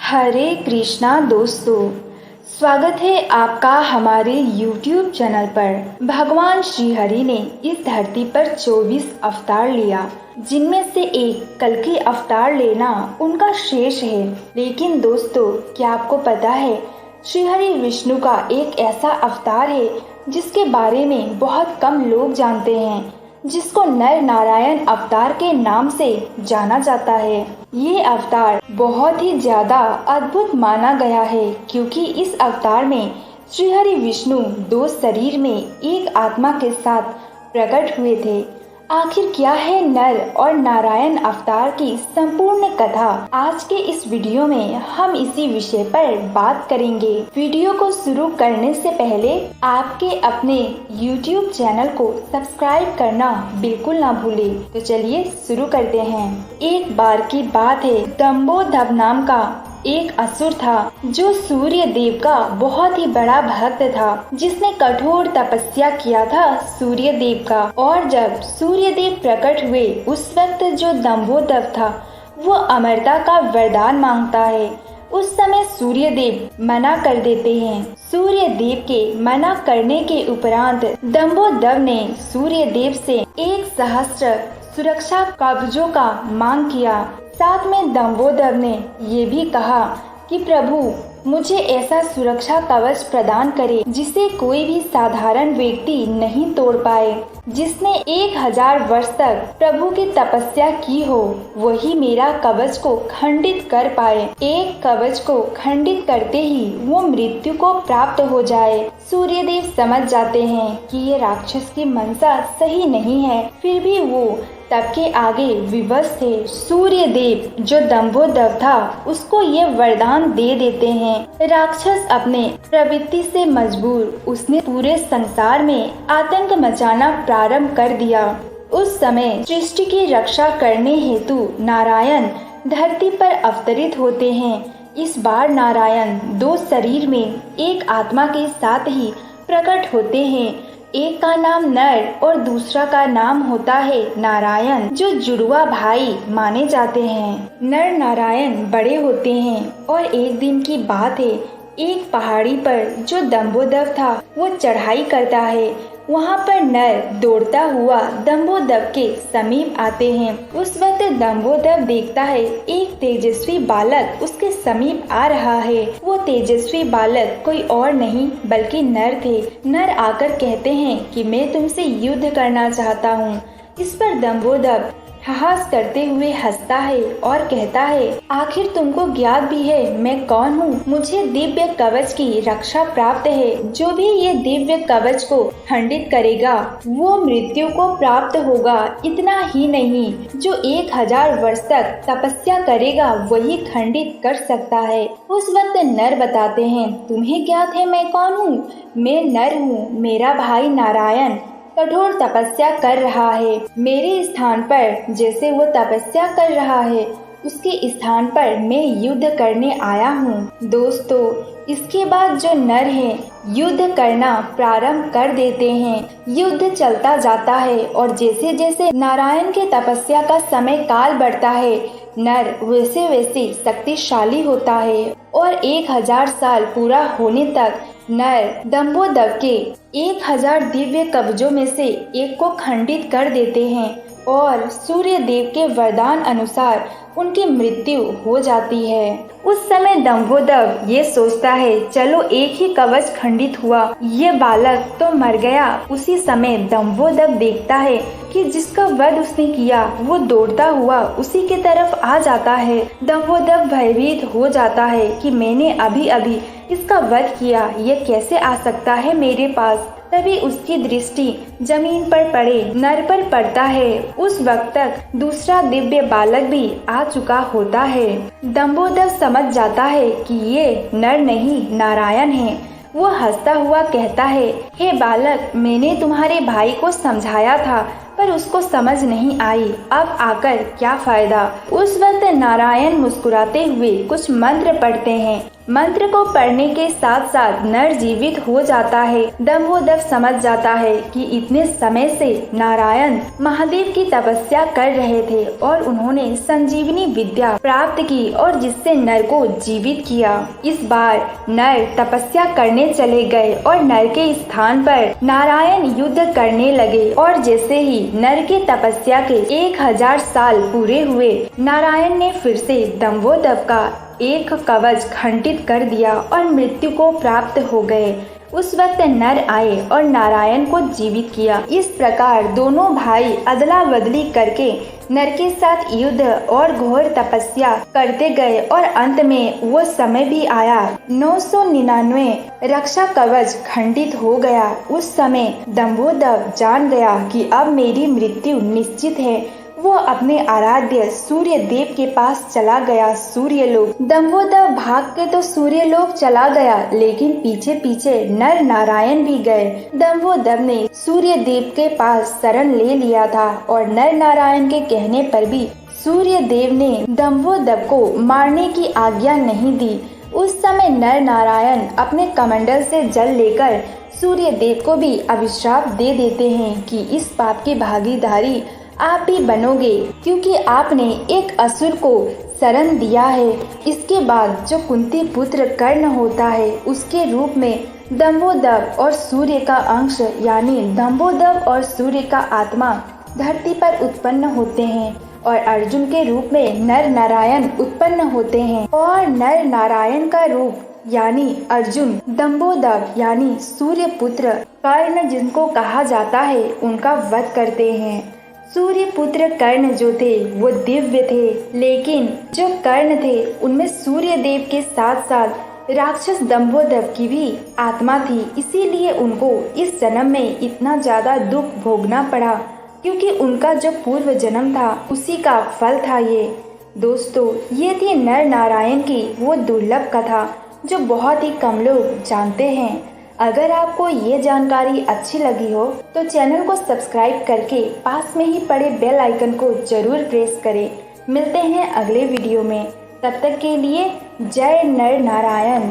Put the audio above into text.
हरे कृष्णा दोस्तों, स्वागत है आपका हमारे YouTube चैनल पर। भगवान श्री हरि ने इस धरती पर 24 अवतार लिया, जिनमें से एक कल्कि अवतार लेना उनका शेष है। लेकिन दोस्तों, क्या आपको पता है श्री हरि विष्णु का एक ऐसा अवतार है जिसके बारे में बहुत कम लोग जानते हैं, जिसको नर नारायण अवतार के नाम से जाना जाता है। ये अवतार बहुत ही ज्यादा अद्भुत माना गया है, क्योंकि इस अवतार में श्री हरि विष्णु 2 शरीर में एक आत्मा के साथ प्रकट हुए थे। आखिर क्या है नर और नारायण अवतार की संपूर्ण कथा? आज के इस वीडियो में हम इसी विषय पर बात करेंगे। वीडियो को शुरू करने से पहले आपके अपने YouTube चैनल को सब्सक्राइब करना बिल्कुल ना भूलें। तो चलिए शुरू करते हैं। एक बार की बात है, दंभोदर नाम का एक असुर था जो सूर्य देव का बहुत ही बड़ा भक्त था, जिसने कठोर तपस्या किया था सूर्य देव का। और जब सूर्य देव प्रकट हुए, उस वक्त जो दंभोदर था वो अमरता का वरदान मांगता है। उस समय सूर्य देव मना कर देते हैं। सूर्य देव के मना करने के उपरांत दंभोदर ने सूर्य देव से 1,000 सुरक्षा कवचों का मांग किया। साथ में दंभोदर ने ये भी कहा कि प्रभु मुझे ऐसा सुरक्षा कवच प्रदान करे जिसे कोई भी साधारण व्यक्ति नहीं तोड़ पाए। जिसने 1000 वर्ष तक प्रभु की तपस्या की हो, वही मेरा कवच को खंडित कर पाए। एक कवच को खंडित करते ही वो मृत्यु को प्राप्त हो जाए। सूर्यदेव समझ जाते हैं कि ये राक्षस की मंशा सही नहीं है, फिर भी वो तब के आगे विवश थे। सूर्य देव जो दंभोदर था उसको ये वरदान दे देते हैं। राक्षस अपने प्रवृत्ति से मजबूर उसने पूरे संसार में आतंक मचाना प्रारंभ कर दिया। उस समय सृष्टि की रक्षा करने हेतु नारायण धरती पर अवतरित होते हैं। इस बार नारायण 2 शरीर में एक आत्मा के साथ ही प्रकट होते हैं। एक का नाम नर और दूसरा का नाम होता है नारायण, जो जुड़वा भाई माने जाते हैं। नर नारायण बड़े होते हैं और एक दिन की बात है, एक पहाड़ी पर जो दंभोदर था वो चढ़ाई करता है। वहाँ पर नर दौड़ता हुआ दंभोदर के समीप आते हैं। उस वक्त दंभोदर देखता है एक तेजस्वी बालक उसके समीप आ रहा है। वो तेजस्वी बालक कोई और नहीं बल्कि नर थे। नर आकर कहते हैं कि मैं तुमसे युद्ध करना चाहता हूँ। इस पर दंभोदर हास करते हुए हंसता है और कहता है, आखिर तुमको ज्ञात भी है मैं कौन हूँ। मुझे दिव्य कवच की रक्षा प्राप्त है। जो भी ये दिव्य कवच को खंडित करेगा वो मृत्यु को प्राप्त होगा। इतना ही नहीं, जो 1000 वर्ष तक तपस्या करेगा वही खंडित कर सकता है। उस वक्त नर बताते हैं, तुम्हें ज्ञात है मैं कौन हूँ? मैं नर हूँ। मेरा भाई नारायण कठोर तपस्या कर रहा है। मेरे स्थान पर जैसे वो तपस्या कर रहा है, उसके स्थान पर मैं युद्ध करने आया हूँ। दोस्तों, इसके बाद जो नर हैं युद्ध करना प्रारंभ कर देते हैं। युद्ध चलता जाता है और जैसे जैसे नारायण के तपस्या का समय काल बढ़ता है, नर वैसे वैसे शक्तिशाली होता है और 1000 साल पूरा होने तक नर दंभोदर के 1000 दिव्य कवचों में से एक को खंडित कर देते हैं और सूर्य देव के वरदान अनुसार उनकी मृत्यु हो जाती है। उस समय दंभोदर ये सोचता है, चलो एक ही कवच खंडित हुआ, ये बालक तो मर गया। उसी समय दंभोदर देखता है कि जिसका वध उसने किया वो दौड़ता हुआ उसी के तरफ आ जाता है। दंभोदर भयभीत हो जाता है कि मैंने अभी अभी इसका वध किया, ये कैसे आ सकता है मेरे पास। तभी उसकी दृष्टि जमीन पर पड़े नर पर पड़ता है। उस वक्त तक दूसरा दिव्य बालक भी आ चुका होता है। दंभोदर समझ जाता है कि ये नर नहीं नारायण है। वो हंसता हुआ कहता है, हे बालक, मैंने तुम्हारे भाई को समझाया था पर उसको समझ नहीं आई, अब आकर क्या फायदा। उस वक्त नारायण मुस्कुराते हुए कुछ मंत्र पढ़ते हैं। मंत्र को पढ़ने के साथ साथ नर जीवित हो जाता है। दंभोदर समझ जाता है कि इतने समय से नारायण महादेव की तपस्या कर रहे थे और उन्होंने संजीवनी विद्या प्राप्त की और जिससे नर को जीवित किया। इस बार नर तपस्या करने चले गए और नर के स्थान पर नारायण युद्ध करने लगे और जैसे ही नर की तपस्या के 1000 साल पूरे हुए, नारायण ने फिर से दंभोदर का एक कवच खंडित कर दिया और मृत्यु को प्राप्त हो गए। उस वक्त नर आए और नारायण को जीवित किया। इस प्रकार दोनों भाई अदला बदली करके नर के साथ युद्ध और घोर तपस्या करते गए और अंत में वो समय भी आया 999 रक्षा कवच खंडित हो गया। उस समय दंभोदर जान गया कि अब मेरी मृत्यु निश्चित है। वो अपने आराध्य सूर्य देव के पास चला गया। सूर्यलोक दंभोदर भाग के तो सूर्यलोक चला गया, लेकिन पीछे पीछे नर नारायण भी गए। दंभोदर ने सूर्य देव के पास शरण ले लिया था और नर नारायण के कहने पर भी सूर्य देव ने दंभोदर को मारने की आज्ञा नहीं दी। उस समय नर नारायण अपने कमंडल से जल लेकर सूर्य देव को भी अभिशाप दे देते हैं कि इस पाप की भागीदारी आप भी बनोगे, क्योंकि आपने एक असुर को शरण दिया है। इसके बाद जो कुंती पुत्र कर्ण होता है, उसके रूप में दंभोदर और सूर्य का अंश यानी दंभोदर और सूर्य का आत्मा धरती पर उत्पन्न होते हैं और अर्जुन के रूप में नर नारायण उत्पन्न होते हैं और नर नारायण का रूप यानी अर्जुन दंभोदर यानी सूर्य पुत्र कर्ण जिनको कहा जाता है, उनका वध करते हैं। सूर्य पुत्र कर्ण जो थे वो दिव्य थे, लेकिन जो कर्ण थे उनमें सूर्य देव के साथ साथ राक्षस दंभोदर की भी आत्मा थी। इसीलिए उनको इस जन्म में इतना ज्यादा दुख भोगना पड़ा, क्योंकि उनका जो पूर्व जन्म था उसी का फल था ये। दोस्तों, ये थी नर नारायण की वो दुर्लभ कथा जो बहुत ही कम लोग जानते हैं। अगर आपको ये जानकारी अच्छी लगी हो तो चैनल को सब्सक्राइब करके पास में ही पड़े बेल आइकन को जरूर प्रेस करें। मिलते हैं अगले वीडियो में, तब तक के लिए जय नर नारायण।